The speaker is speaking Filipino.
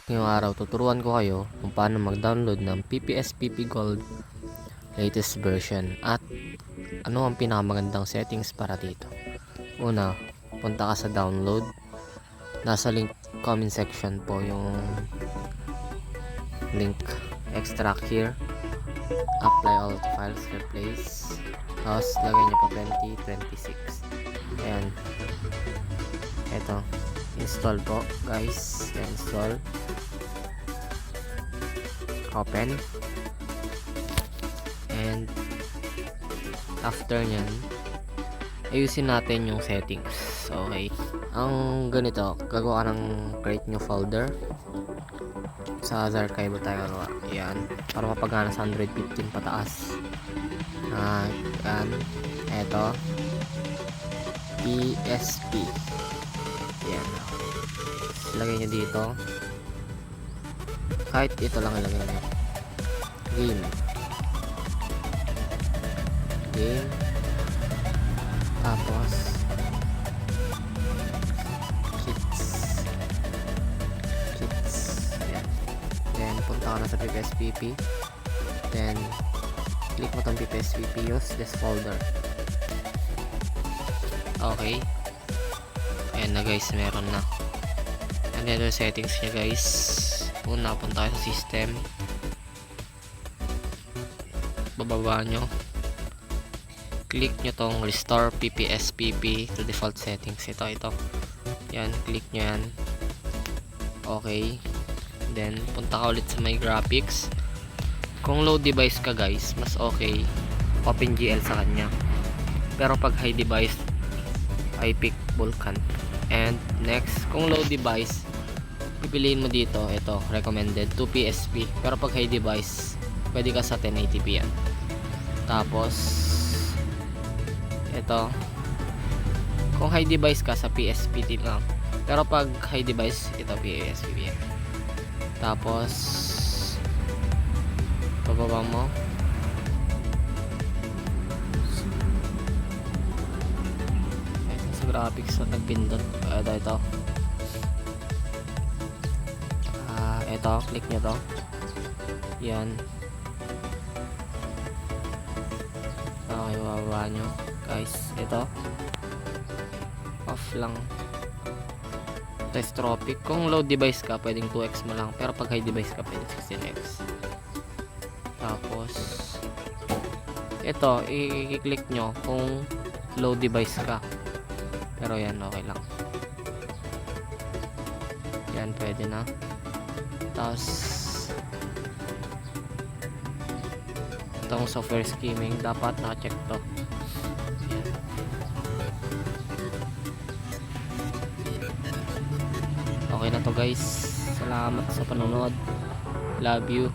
Ngayong araw tuturuan ko kayo kung paano mag-download ng PPSPP Gold latest version at ano ang pinakamagandang settings para dito. Una, punta ka sa download. Nasa link comment section po yung link. Extract here, apply all files, replace, tapos lagay nyo po 2026. Ayan, eto, install po guys. Install, open, and after nyan ayusin natin yung settings. Okay, ang ganito, gagawa ka ng create new folder. Sa archive tayo gagawa yan para mapagana sa 115 pataas. Yan, eto PSP, yan, lagay nyo dito. Kahit ito lang ilagay nyo. Game, tapos kits, yan. Then punta ka na sa PPSPP, then click mo tong PPSPP, use this folder. Okay, ayan na guys, meron na. And then yung settings nya guys, una punta kayo sa system, bababa nyo, click nyo tong restore PPSPP to default settings. Ito yan, click nyo yan. Okay, then punta ka ulit sa my graphics. Kung low device ka guys, mas okay OpenGL sa kanya, pero pag high device ay pick Vulkan. And next, kung low device, pipiliin mo dito, ito recommended 2PSP, pero pag high device pwede ka sa 1080p yan. Tapos ito, kung high device ka sa PSP lang, pero pag high device ito PSP yan. Tapos pababa mo, sa graphics na nagpindot, ito ito, click nyo to, yan. Okay, bababa nyo guys. Ito off lang, test tropic. Kung low device ka pwedeng 2x mo lang, pero pag high device ka pwedeng 16x. Tapos ito i-click nyo kung low device ka, pero yan okay lang, yan pwede na. Tapos itong software skimming dapat naka-check to. Yan. Okay na to guys, salamat sa panonood, love you.